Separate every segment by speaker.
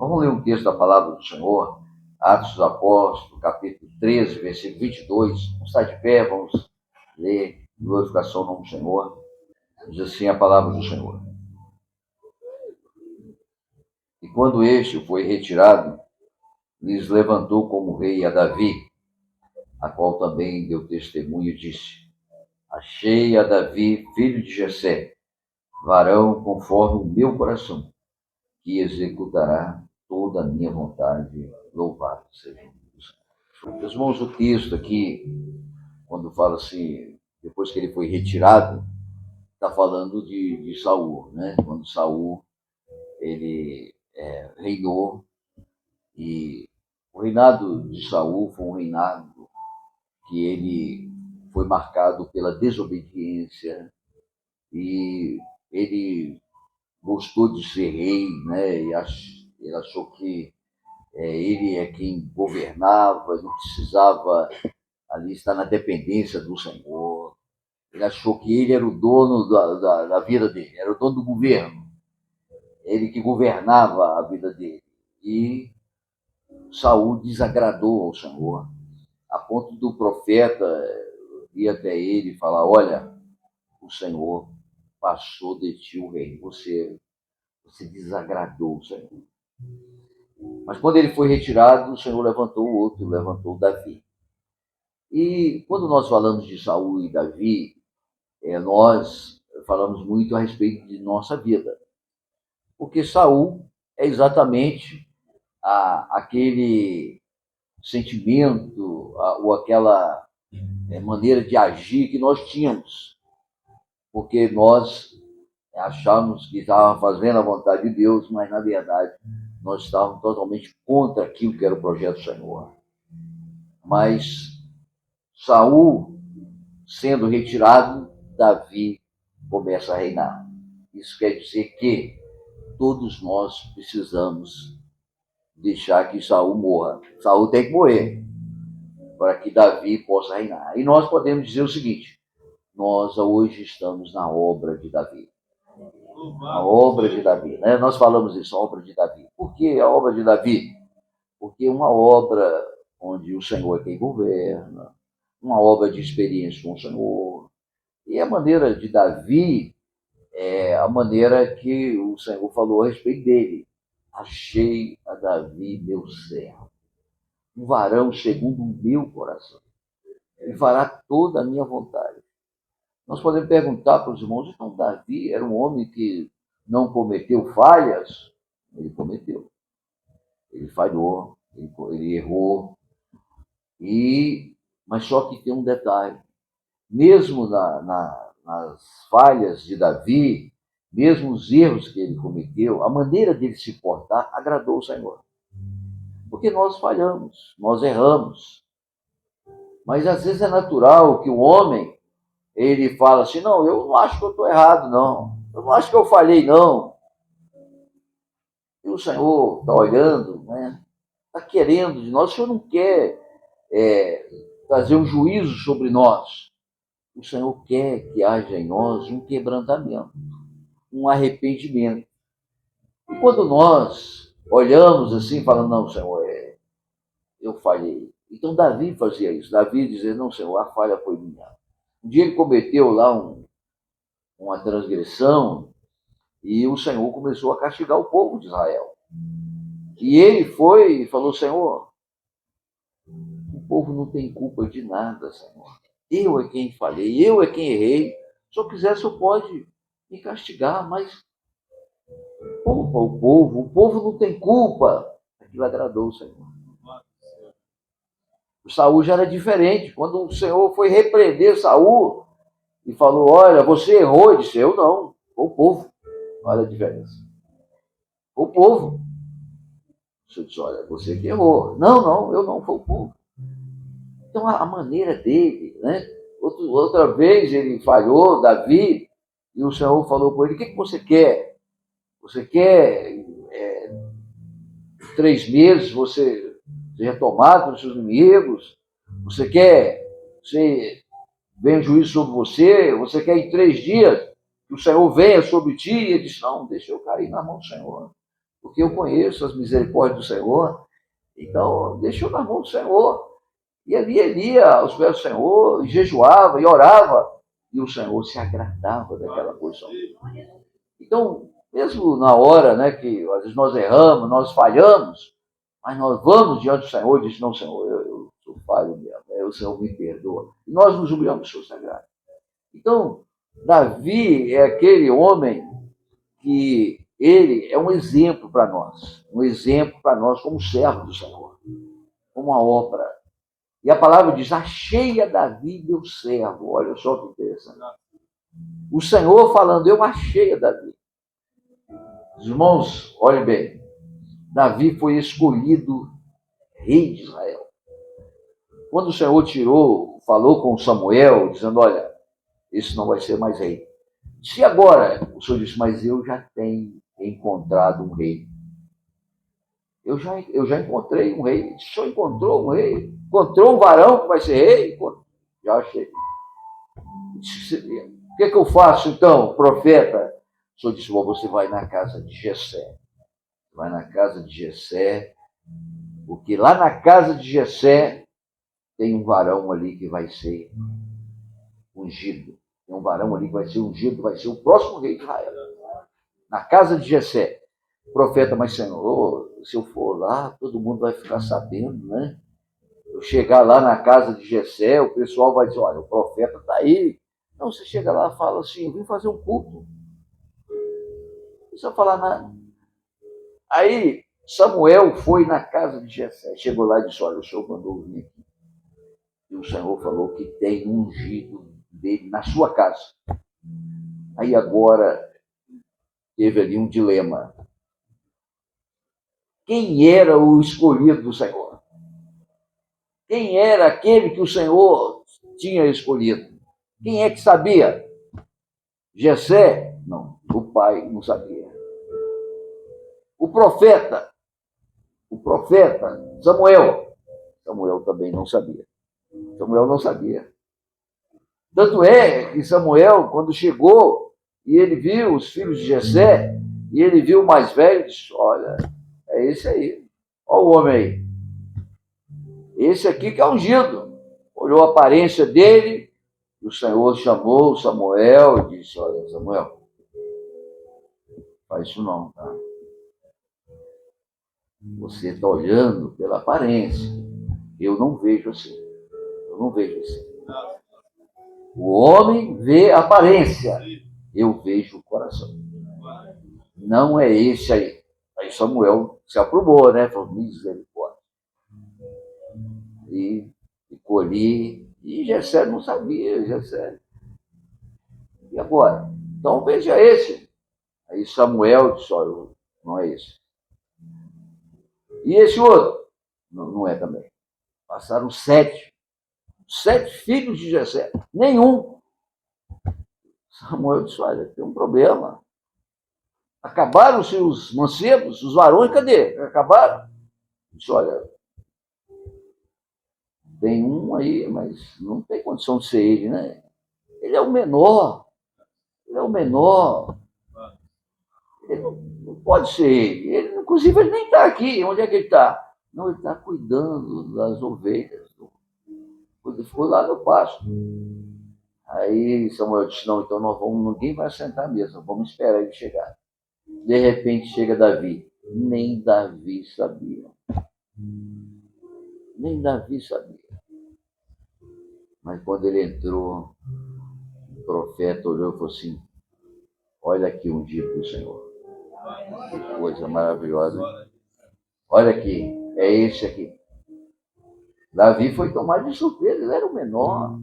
Speaker 1: Vamos ler um texto da palavra do Senhor, Atos dos Apóstolos, capítulo 13, versículo 22. Vamos estar de pé, vamos ler glorificação no nome do Senhor. Diz assim a palavra do Senhor. E quando este foi retirado, lhes levantou como rei a Davi, a qual também deu testemunho e disse: achei a Davi, filho de Jessé, varão conforme o meu coração, que executará toda a minha vontade. Louvado seja Deus. Meus irmãos, o texto aqui, quando fala assim, depois que ele foi retirado, está falando de Saul, né? Quando Saul ele reinou, e o reinado de Saul foi um reinado que ele foi marcado pela desobediência, e ele gostou de ser rei, né? E ele achou que ele é quem governava, não precisava ali estar na dependência do Senhor. Ele achou que ele era o dono da vida dele, era o dono do governo, ele que governava a vida dele. E Saul desagradou ao Senhor, a ponto do profeta ir até ele e falar: olha, o Senhor passou de ti o reino, você desagradou o Senhor. Mas quando ele foi retirado, o Senhor levantou o outro, levantou Davi. E quando nós falamos de Saul e Davi, nós falamos muito a respeito de nossa vida. Porque Saul é exatamente aquele sentimento ou aquela maneira de agir que nós tínhamos. Porque nós achamos que estávamos fazendo a vontade de Deus, mas na verdade nós estávamos totalmente contra aquilo que era o projeto do Senhor. Mas Saul sendo retirado, Davi começa a reinar. Isso quer dizer que todos nós precisamos deixar que Saul morra. Saul tem que morrer para que Davi possa reinar. E nós podemos dizer o seguinte: nós hoje estamos na obra de Davi. A obra de Davi, né? Nós falamos isso, a obra de Davi. Por que a obra de Davi? Porque é uma obra onde o Senhor é quem governa, uma obra de experiência com o Senhor. E a maneira de Davi é a maneira que o Senhor falou a respeito dele. Achei a Davi, meu servo, um varão segundo o meu coração. Ele fará toda a minha vontade. Nós podemos perguntar para os irmãos: então Davi era um homem que não cometeu falhas? Ele cometeu. Ele falhou, ele errou. Mas só que tem um detalhe. Mesmo nas falhas de Davi, mesmo os erros que ele cometeu, a maneira dele se portar agradou o Senhor. Porque nós falhamos, nós erramos. Mas às vezes é natural que o homem, ele fala assim: não, eu não acho que eu estou errado, não. Eu não acho que eu falhei, não. E o Senhor está olhando, né? Está querendo de nós. O Senhor não quer trazer um juízo sobre nós. O Senhor quer que haja em nós um quebrantamento, um arrependimento. E quando nós olhamos assim, falando: não, Senhor, eu falhei. Então Davi fazia isso. Davi dizia: não, Senhor, a falha foi minha. Um dia ele cometeu lá uma transgressão, e o Senhor começou a castigar o povo de Israel. E ele foi e falou: Senhor, o povo não tem culpa de nada, Senhor. Eu é quem falhei, eu é quem errei. Se eu quiser, o Senhor pode me castigar, mas poupa o povo não tem culpa. Aquilo agradou o Senhor. O Saul já era diferente. Quando o Senhor foi repreender Saul e falou: olha, você errou, ele disse: eu não, foi o povo. Olha a diferença. Foi o povo. O Senhor disse: olha, você que errou. Não, eu não, foi o povo. Então a maneira dele, né? Outra vez ele falhou, Davi, e o Senhor falou com ele: o que você quer? Você quer 3 meses você ser retomado dos seus inimigos? Você quer venha juízo sobre você? Você quer em 3 dias que o Senhor venha sobre ti? E ele disse: não, deixa eu cair na mão do Senhor. porque eu conheço as misericórdias do Senhor, então deixa eu na mão do Senhor. E ali ele ia aos pés do Senhor, e jejuava, e orava, e o Senhor se agradava daquela posição. Então, mesmo na hora, né, que às vezes nós erramos, nós falhamos, mas nós vamos diante do Senhor e diz, não, Senhor, eu sou falho mesmo, o Senhor me perdoa. E nós nos humilhamos do seu sagrado. Então, Davi é aquele homem que ele é um exemplo para nós como servo do Senhor, como uma obra. E a palavra diz, achei a Davi meu servo. Olha só que interessante. O Senhor falando, eu achei a Davi. Os irmãos, olhem bem, Davi foi escolhido rei de Israel. Quando o Senhor falou com Samuel, dizendo, olha, esse não vai ser mais rei. Se agora, o Senhor disse, mas eu já tenho encontrado um rei. Eu já encontrei um rei. O Senhor encontrou um rei? Encontrou um varão que vai ser rei? Já achei. O que eu faço então, profeta? O Senhor disse, você vai na casa de Jessé. Vai na casa de Jessé, porque lá na casa de Jessé tem um varão ali que vai ser ungido. Tem um varão ali que vai ser ungido, vai ser o próximo rei de Israel. Na casa de Jessé. Profeta, mas Senhor, se eu for lá, todo mundo vai ficar sabendo, né? Eu chegar lá na casa de Jessé, o pessoal vai dizer, olha, o profeta está aí. Não, você chega lá e fala assim, eu vim fazer um culto. Não precisa falar nada. Aí Samuel foi na casa de Jessé, chegou lá e disse, olha, o Senhor mandou vir aqui. E o Senhor falou que tem ungido dele na sua casa. Aí agora teve ali um dilema. Quem era o escolhido do Senhor? Quem era aquele que o Senhor tinha escolhido? Quem é que sabia? Jessé? Não, o pai não sabia. O profeta, Samuel também não sabia. Samuel não sabia. Tanto é que Samuel, quando chegou, e ele viu os filhos de Jessé, e ele viu o mais velho, disse, olha, é esse aí. Olha o homem aí. Esse aqui que é ungido. Olhou a aparência dele, e o Senhor chamou Samuel e disse, olha, Samuel, faz isso não, tá? Você está olhando pela aparência. Eu não vejo assim. O homem vê a aparência. Eu vejo o coração. Não é esse aí. Aí Samuel se aprumou, né? Falou, misericórdia. E ficou ali. E Jessé não sabia, Jessé. E agora? Então veja esse. Aí Samuel disse, olha, não é esse. E esse outro? Não é também. Passaram 7 filhos de Jessé. Nenhum. Samuel disse, olha, tem um problema. Acabaram-se os mancebos, os varões, cadê? Acabaram. Disse, olha, tem um aí, mas não tem condição de ser ele, né? Ele é o menor. Ele não pode ser ele. Inclusive, ele nem está aqui. Onde é que ele está? Não, ele está cuidando das ovelhas. Ele ficou lá no pasto. Aí Samuel disse, não, então ninguém vai sentar mesmo, vamos esperar ele chegar. De repente chega Davi. Nem Davi sabia. Mas quando ele entrou, o profeta olhou e falou assim, olha aqui um dia do Senhor. Que coisa maravilhosa. Olha aqui, é esse aqui. Davi foi tomado de surpresa, ele era o menor.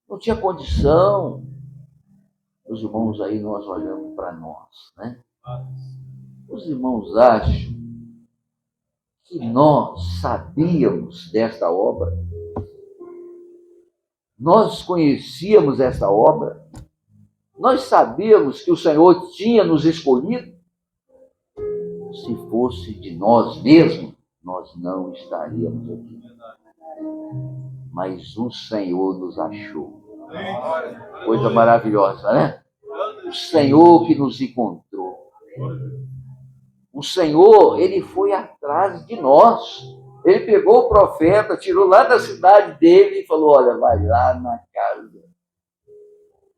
Speaker 1: Não tinha condição. Os irmãos aí, nós olhamos para nós, né? Os irmãos acham que nós sabíamos desta obra? Nós conhecíamos esta obra? Nós sabíamos que o Senhor tinha nos escolhido? Se fosse de nós mesmos, nós não estaríamos aqui. Mas o Senhor nos achou. Coisa maravilhosa, né? O Senhor que nos encontrou. o Senhor, ele foi atrás de nós. Ele pegou o profeta, tirou lá da cidade dele e falou: olha, vai lá na casa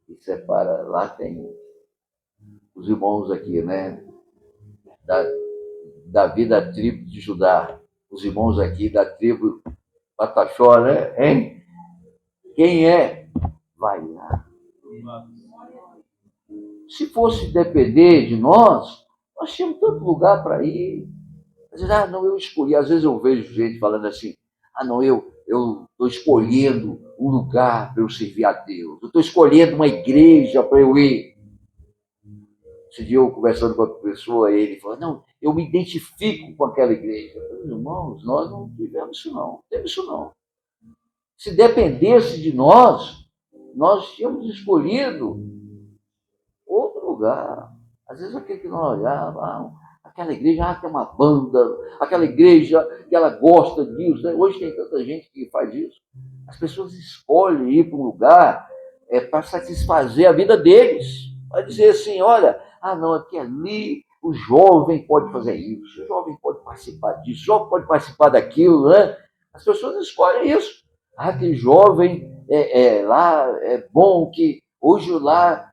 Speaker 1: e separa. Lá tem os irmãos aqui, né? Davi da tribo de Judá. Os irmãos aqui da tribo Pataxó, né? Hein? Quem é? Vai lá. Se fosse depender de nós tínhamos tanto lugar para ir. Não, eu escolhi. Às vezes eu vejo gente falando assim: não, eu estou escolhendo um lugar para eu servir a Deus. Eu estou escolhendo uma igreja para eu ir. Esse dia eu conversando com a pessoa, ele falou: não, eu me identifico com aquela igreja. Meus irmãos, nós não tivemos isso não. Não temos isso não. Se dependesse de nós tínhamos escolhido outro lugar. Às vezes aquele que nós olhava, aquela igreja, tem uma banda, aquela igreja que ela gosta disso. Né? Hoje tem tanta gente que faz isso. As pessoas escolhem ir para um lugar para satisfazer a vida deles. Vai dizer assim: olha, não, é porque ali o jovem pode fazer isso, o jovem pode participar disso, o jovem pode participar daquilo, né? As pessoas escolhem isso. Aquele jovem lá é bom que hoje lá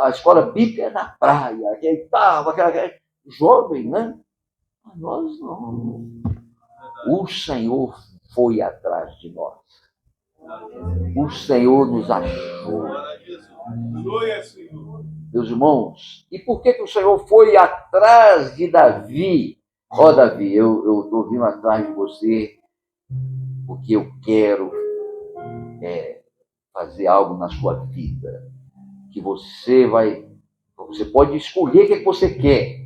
Speaker 1: a escola bíblica é na praia, aquela jovem, né? Nós não. O Senhor foi atrás de nós. O Senhor nos achou. Meus irmãos, e por que o Senhor foi atrás de Davi? Davi, eu estou vindo atrás de você porque eu quero fazer algo na sua vida. Que você pode escolher o que você quer.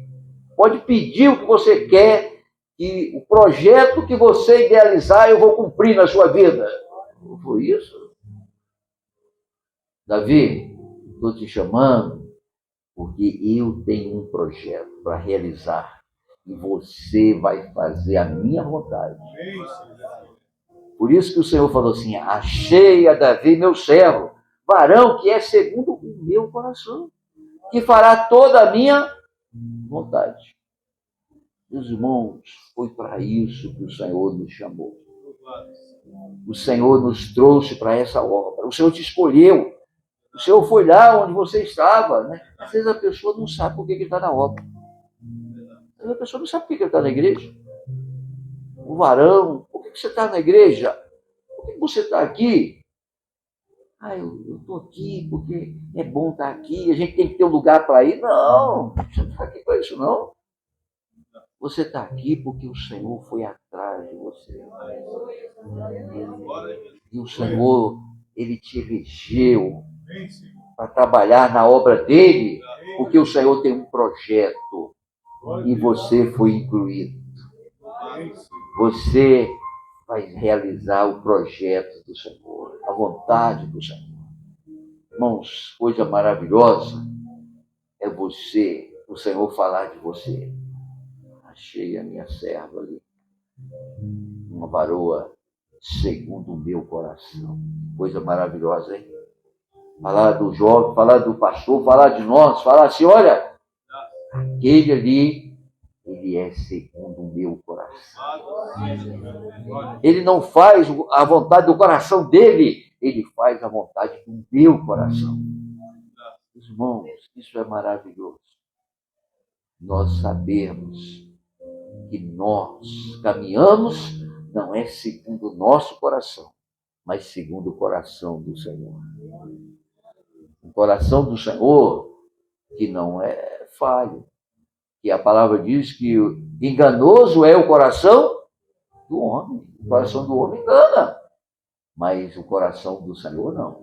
Speaker 1: Pode pedir o que você quer, e o projeto que você idealizar eu vou cumprir na sua vida. Não foi isso? Davi, estou te chamando porque eu tenho um projeto para realizar e você vai fazer a minha vontade. Por isso que o Senhor falou assim: achei a Davi, meu servo, varão que é segundo o meu coração, que fará toda a minha vontade. Meus irmãos, foi para isso que o Senhor nos chamou. O Senhor nos trouxe para essa obra. O Senhor te escolheu. O Senhor foi lá onde você estava. Né? Às vezes a pessoa não sabe por que ele está na obra. Às vezes a pessoa não sabe por que ele está na igreja. O varão, por que você está na igreja? Por que você está aqui? Eu estou aqui porque é bom estar aqui, a gente tem que ter um lugar para ir. Não, você não está aqui para isso, não. Você está aqui porque o Senhor foi atrás de você. E o Senhor, ele te elegeu para trabalhar na obra dele, porque o Senhor tem um projeto e você foi incluído. Você vai realizar o projeto do Senhor, a vontade do Senhor. Irmãos, coisa maravilhosa é o Senhor falar de você. Achei a minha serva ali, uma varoa segundo o meu coração. Coisa maravilhosa, hein? Falar do jovem, falar do pastor, falar de nós, falar assim: olha, aquele ali, ele é segundo o meu coração. Ele não faz a vontade do coração dele, ele faz a vontade do meu coração. Irmãos, isso é maravilhoso. Nós sabemos que nós caminhamos não é segundo o nosso coração, mas segundo o coração do Senhor. O coração do Senhor que não é falho. Que a palavra diz que enganoso é o coração do homem. O coração do homem engana. Mas o coração do Senhor não.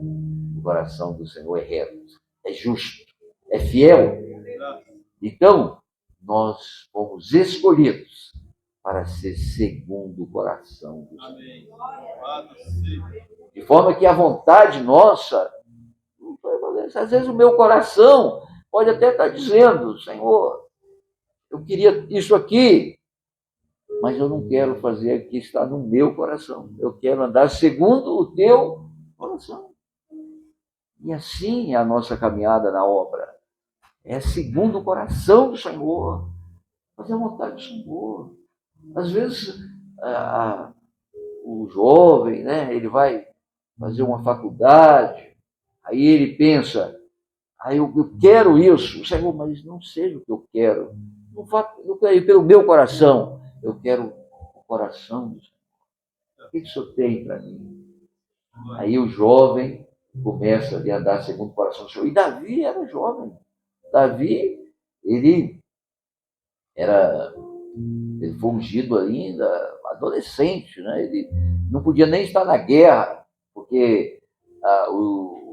Speaker 1: O coração do Senhor é reto, é justo, é fiel. Então, nós fomos escolhidos para ser segundo o coração do Senhor. De forma que a vontade nossa não foi valer. Às vezes o meu coração pode até estar dizendo: Senhor, eu queria isso aqui, mas eu não quero fazer o que está no meu coração. Eu quero andar segundo o teu coração. E assim é a nossa caminhada na obra. É segundo o coração do Senhor. fazer a vontade do Senhor. Às vezes, o jovem, né, ele vai fazer uma faculdade, aí ele pensa, eu quero isso, Senhor, mas não seja o que eu quero. Não quero ir pelo meu coração, eu quero o coração do Senhor. O que o Senhor tem para mim? Aí o jovem começa a andar segundo o coração do Senhor. E Davi era jovem. Davi, ele era ele foi ungido ainda adolescente, né? Ele não podia nem estar na guerra, porque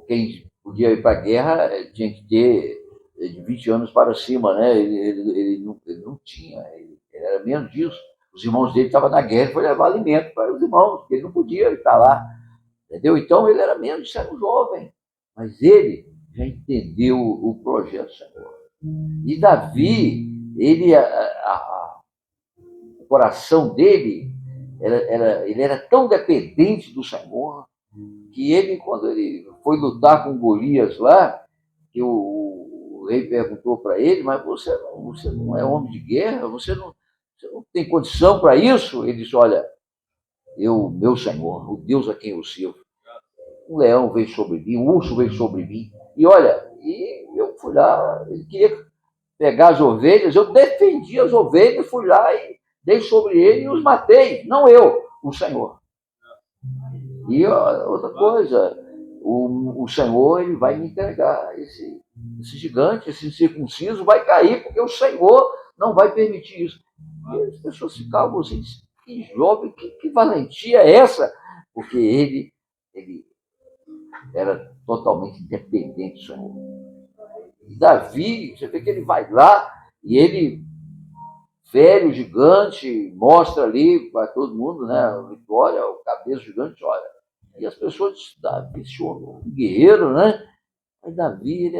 Speaker 1: quem podia ir para a guerra tinha que ter de 20 anos para cima, né? Ele não tinha, ele era menos disso. Os irmãos dele estavam na guerra e foi levar alimento para os irmãos, porque ele não podia estar lá, entendeu? Então ele era menos, era um jovem, mas ele já entendeu o projeto do Senhor. E Davi, o coração dele ele era tão dependente do Senhor que ele, quando ele foi lutar com Golias lá, que o rei perguntou para ele, mas você não é homem de guerra, você não tem condição para isso? Ele disse, olha, meu Senhor, o Deus a quem eu sirvo, um leão veio sobre mim, um urso veio sobre mim, e olha, eu fui lá, ele queria pegar as ovelhas, eu defendi as ovelhas, fui lá e dei sobre ele e os matei, não eu, o Senhor. E outra coisa, o Senhor ele vai me entregar, esse gigante, esse incircunciso vai cair, porque o Senhor não vai permitir isso. E as pessoas ficavam assim, que jovem, que valentia é essa? Porque ele era totalmente independente do Senhor. E Davi, você vê que ele vai lá e ele fere o gigante, mostra ali para todo mundo, né? Vitória, o cabeça gigante, olha. E as pessoas dizem, Davi, senhor, um guerreiro, né? Mas Davi,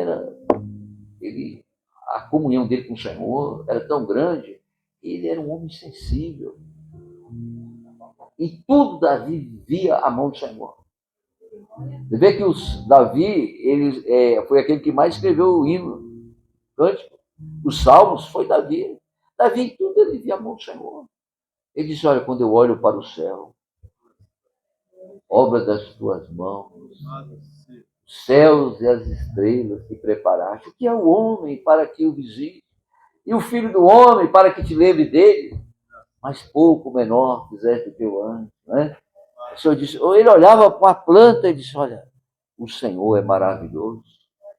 Speaker 1: a comunhão dele com o Senhor era tão grande, ele era um homem sensível. Em tudo Davi via a mão do Senhor. Você vê que Davi foi aquele que mais escreveu o hino, cântico. Os salmos foi Davi. Davi, em tudo ele via a mão do Senhor. Ele disse, olha, quando eu olho para o céu, obra das tuas mãos, os céus e as estrelas que preparaste, o que é o homem para que o visites? E o filho do homem para que te lembre dele? Mas pouco menor fizeste o teu anjo, né? O Senhor disse, ele olhava para a planta e disse, olha, o Senhor é maravilhoso.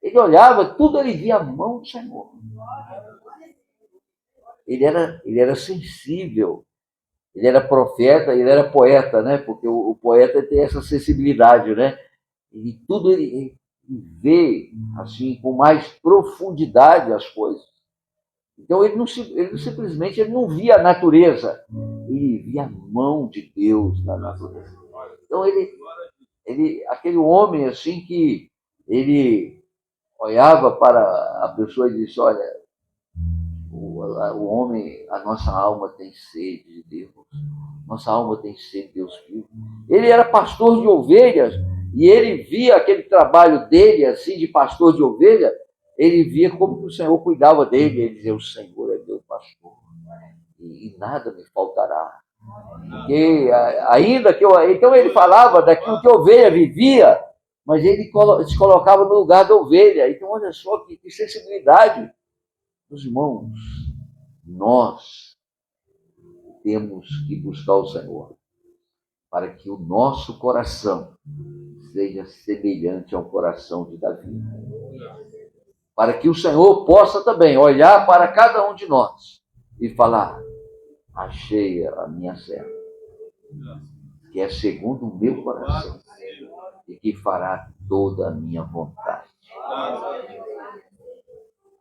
Speaker 1: Ele olhava, tudo ele via a mão do Senhor. Ele era sensível, ele era profeta, ele era poeta, né? Porque o poeta tem essa sensibilidade, né? E tudo ele vê assim com mais profundidade as coisas. Então ele simplesmente ele não via a natureza, ele via a mão de Deus na natureza. Então aquele homem assim que ele olhava para a pessoa e disse, olha, o homem, a nossa alma tem sede de Deus, nossa alma tem sede de Deus vivo. Ele era pastor de ovelhas e ele via aquele trabalho dele assim de pastor de ovelha, ele via como que o Senhor cuidava dele, ele dizia, o Senhor é meu pastor e nada me faltará. Porque ainda que então ele falava daquilo que a ovelha vivia, mas ele se colocava no lugar da ovelha. Então olha só que sensibilidade. Meus irmãos, nós temos que buscar o Senhor para que o nosso coração seja semelhante ao coração de Davi. Para que o Senhor possa também olhar para cada um de nós e falar, achei a minha serva, que é segundo o meu coração e que fará toda a minha vontade.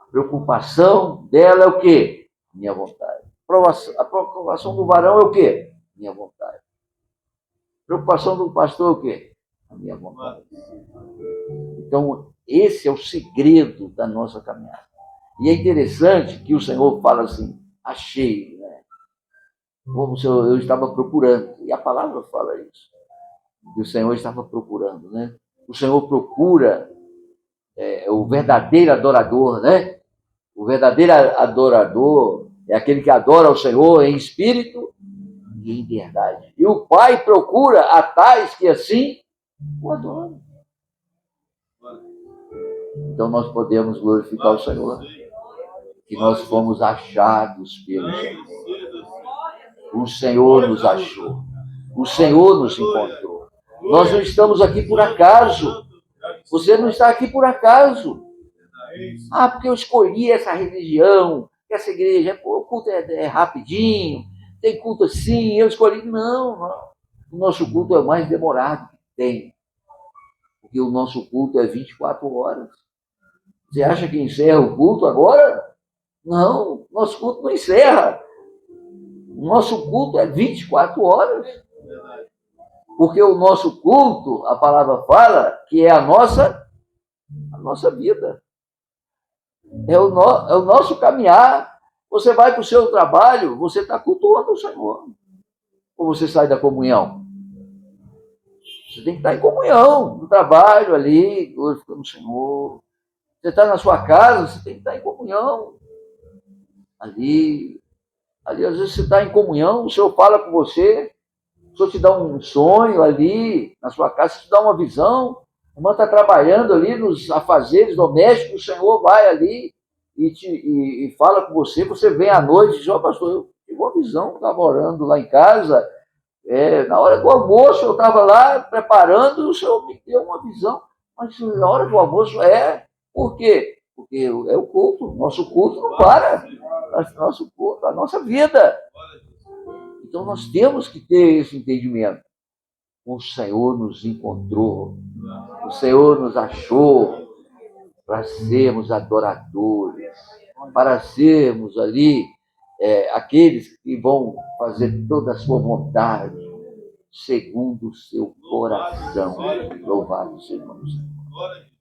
Speaker 1: A preocupação dela é o quê? Minha vontade. A preocupação do varão é o quê? Minha vontade. A preocupação do pastor é o quê? A minha vontade. Então, esse é o segredo da nossa caminhada. E é interessante que o Senhor fala assim, achei, né? Como se eu estava procurando. E a palavra fala isso. Que o Senhor estava procurando, né? O Senhor procura o verdadeiro adorador, né? O verdadeiro adorador, é aquele que adora ao Senhor em espírito e em verdade. E o Pai procura a tais que assim o adoram. Então nós podemos glorificar o Senhor, que nós fomos achados pelo Senhor. O Senhor nos achou. O Senhor nos encontrou. Nós não estamos aqui por acaso. Você não está aqui por acaso. Ah, porque eu escolhi essa religião, essa igreja. Pô, o culto é rapidinho, tem culto assim, eu escolhi. Não, não. O nosso culto é o mais demorado que tem. Porque o nosso culto é 24 horas. Você acha que encerra o culto agora? Não, nosso culto não encerra. Nosso culto é 24 horas. Porque o nosso culto, a palavra fala, que é a nossa vida. É o nosso caminhar. Você vai para o seu trabalho, você está cultuando o Senhor. Ou você sai da comunhão? Você tem que estar em comunhão, no trabalho ali, glorificando o Senhor. Você está na sua casa, você tem que estar em comunhão. Ali, às vezes você está em comunhão, o Senhor fala com você, o Senhor te dá um sonho ali, na sua casa, te dá uma visão, a irmã está trabalhando ali nos afazeres domésticos, o Senhor vai ali e fala com você, você vem à noite e diz, pastor, eu tive uma visão, estava orando lá em casa, na hora do almoço eu estava lá preparando e o Senhor me deu uma visão, mas na hora do almoço por quê? Porque é o culto, nosso culto não para, nosso culto, a nossa vida. Então nós temos que ter esse entendimento. O Senhor nos encontrou, o Senhor nos achou para sermos adoradores, para sermos ali aqueles que vão fazer toda a sua vontade, segundo o seu coração. Louvado seja o nome do Senhor.